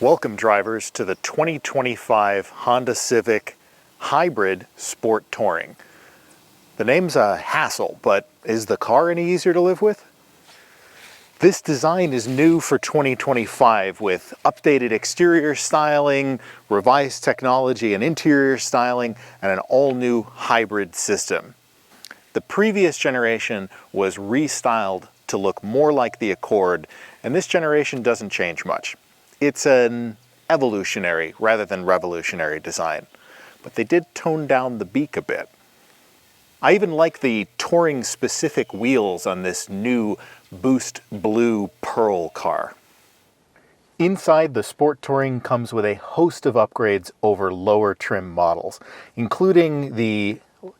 Welcome drivers to the 2025 Honda Civic Hybrid Sport Touring. The name's a hassle, but is the car any easier to live with? This design is new for 2025 with updated exterior styling, revised technology and interior styling, and an all-new hybrid system. The previous generation was restyled to look more like the Accord, and this generation doesn't change much. It's an evolutionary rather than revolutionary design, but they did tone down the beak a bit. I even like the touring-specific wheels on this new Boost Blue Pearl car. Inside, the Sport Touring comes with a host of upgrades over lower trim models, including the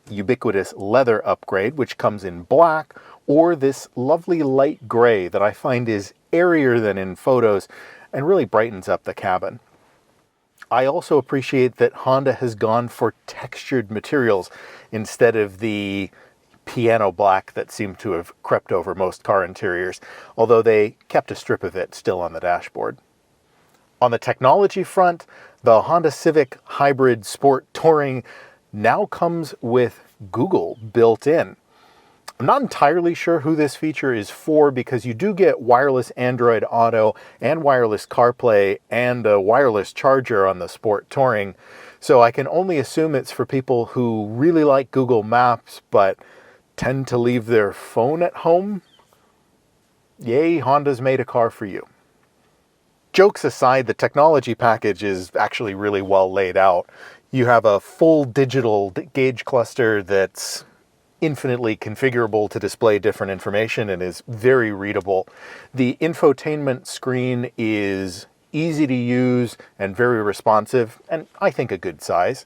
ubiquitous leather upgrade, which comes in black, or this lovely light gray that I find is airier than in photos and really brightens up the cabin. I also appreciate that Honda has gone for textured materials instead of the piano black that seemed to have crept over most car interiors, although they kept a strip of it still on the dashboard. On the technology front, the Honda Civic Hybrid Sport Touring now comes with Google built in. I'm not entirely sure who this feature is for because you do get wireless Android Auto and wireless CarPlay and a wireless charger on the Sport Touring, so I can only assume it's for people who really like Google Maps but tend to leave their phone at home. Yay, Honda's made a car for you. Jokes aside, the technology package is actually really well laid out. You have a full digital gauge cluster that's infinitely configurable to display different information and is very readable. The infotainment screen is easy to use and very responsive, and I think a good size.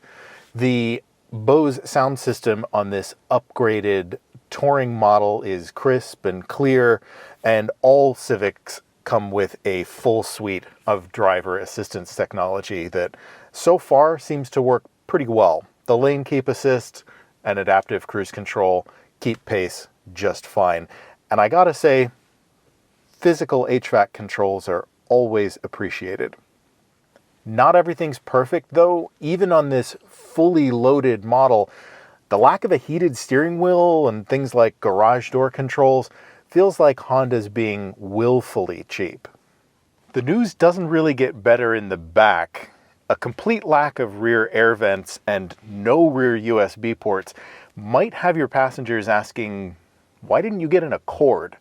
The Bose sound system on this upgraded touring model is crisp and clear, and all Civics come with a full suite of driver assistance technology that so far seems to work pretty well. The lane keep assist and adaptive cruise control keep pace just fine. And I gotta say, physical HVAC controls are always appreciated. Not everything's perfect though. Even on this fully loaded model, the lack of a heated steering wheel and things like garage door controls feels like Honda's being willfully cheap. The news doesn't really get better in the back. A complete lack of rear air vents and no rear USB ports might have your passengers asking, why didn't you get an Accord?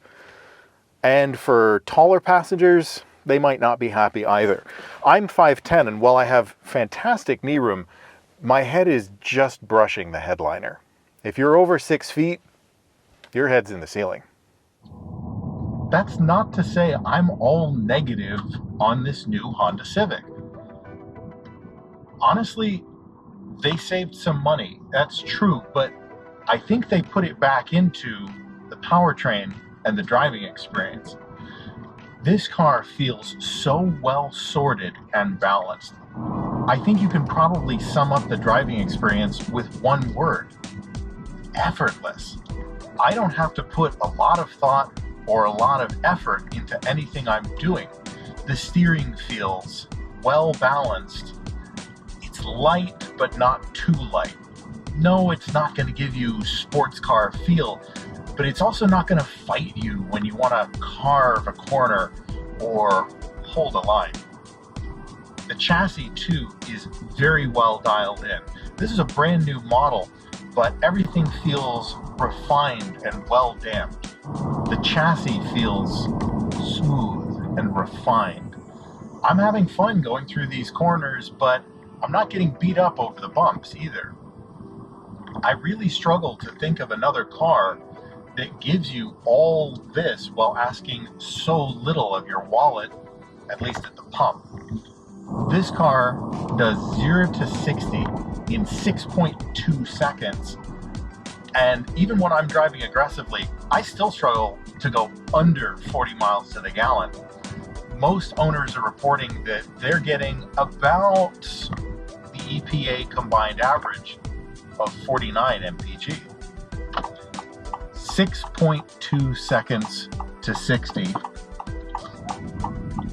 And for taller passengers, they might not be happy either. I'm 5'10", and while I have fantastic knee room, my head is just brushing the headliner. If you're over 6 feet, your head's in the ceiling. That's not to say I'm all negative on this new Honda Civic. Honestly, they saved some money, that's true, but I think they put it back into the powertrain and the driving experience. This car feels so well sorted and balanced. I think you can probably sum up the driving experience with one word: effortless. I don't have to put a lot of thought or a lot of effort into anything I'm doing. The steering feels well balanced. It's light, but not too light. No, it's not going to give you sports car feel, but it's also not going to fight you when you want to carve a corner or hold a line. The chassis too is very well dialed in. This is a brand new model, but everything feels refined and well damped. The chassis feels smooth and refined. I'm having fun going through these corners, but I'm not getting beat up over the bumps either. I really struggle to think of another car that gives you all this while asking so little of your wallet, at least at the pump. This car does 0 to 60 in 6.2 seconds. And even when I'm driving aggressively, I still struggle to go under 40 miles to the gallon. Most owners are reporting that they're getting about the EPA combined average of 49 mpg. 6.2 seconds to 60,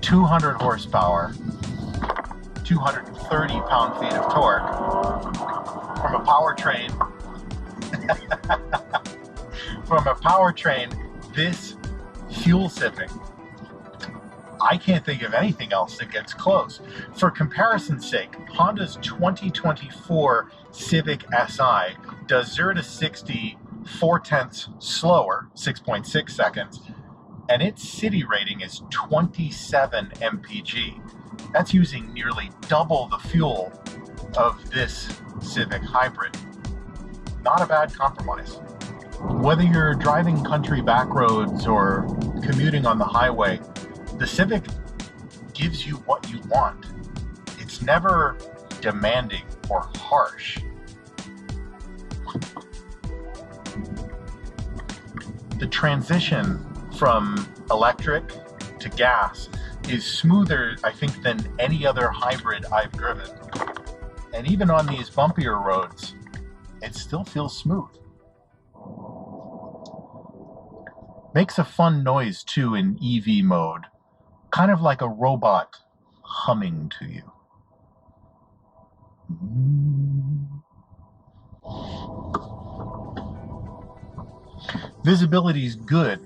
200 horsepower, 230 pound-feet of torque from a powertrain. From a powertrain this fuel-sipping. I can't think of anything else that gets close. For comparison's sake, Honda's 2024 Civic Si does 0 to 60 4/10 slower, 6.6 seconds, and its city rating is 27 mpg. That's using nearly double the fuel of this Civic Hybrid. Not a bad compromise. Whether you're driving country back roads or commuting on the highway, the Civic gives you what you want. It's never demanding or harsh. The transition from electric to gas is smoother, I think, than any other hybrid I've driven. And even on these bumpier roads, it still feels smooth. Makes a fun noise too in EV mode, kind of like a robot humming to you. Visibility's good.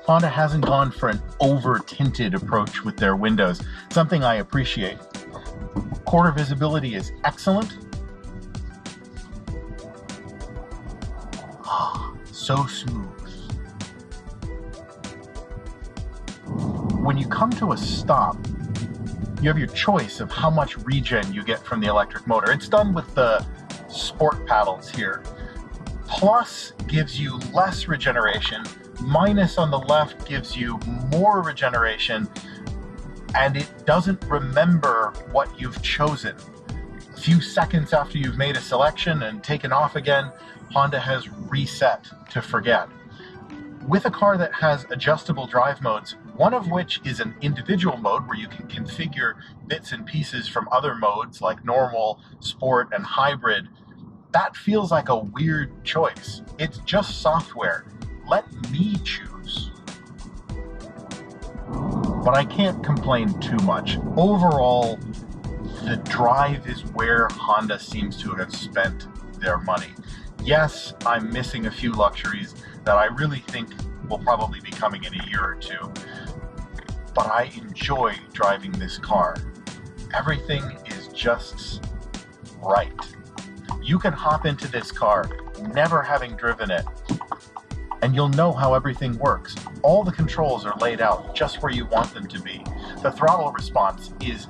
Honda hasn't gone for an over-tinted approach with their windows, something I appreciate. Quarter visibility is excellent. So smooth. When you come to a stop, you have your choice of how much regen you get from the electric motor. It's done with the sport paddles here. Plus gives you less regeneration. Minus on the left gives you more regeneration, and it doesn't remember what you've chosen. A few seconds after you've made a selection and taken off again, Honda has reset to forget. With a car that has adjustable drive modes, one of which is an individual mode where you can configure bits and pieces from other modes like normal, sport, and hybrid, that feels like a weird choice. It's just software. Let me choose. But I can't complain too much. Overall, the drive is where Honda seems to have spent their money. Yes, I'm missing a few luxuries that I really think will probably be coming in a year or two, but I enjoy driving this car. Everything is just right. You can hop into this car, never having driven it, and you'll know how everything works. All the controls are laid out just where you want them to be. The throttle response is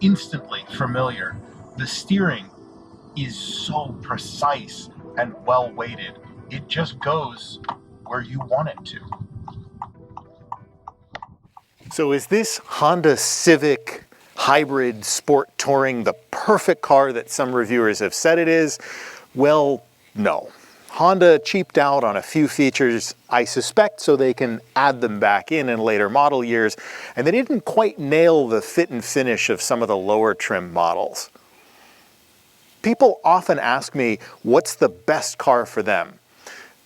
instantly familiar. The steering is so precise and well weighted. It just goes where you want it to. So is this Honda Civic Hybrid Sport Touring the perfect car that some reviewers have said it is? Well, no. Honda cheaped out on a few features, I suspect, so they can add them back in later model years, and they didn't quite nail the fit and finish of some of the lower trim models. People often ask me, what's the best car for them?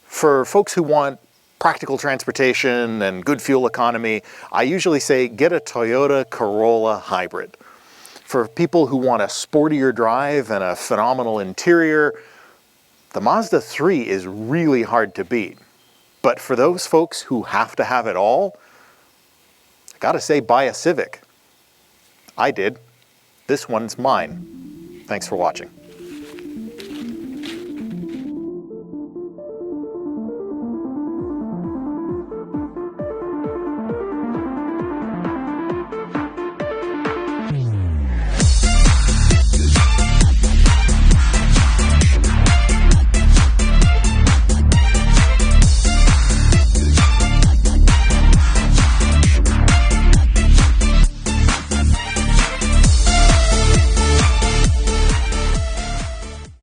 For folks who want practical transportation and good fuel economy, I usually say get a Toyota Corolla Hybrid. For people who want a sportier drive and a phenomenal interior, the Mazda 3 is really hard to beat. But for those folks who have to have it all, I gotta say buy a Civic. I did. This one's mine. Thanks for watching.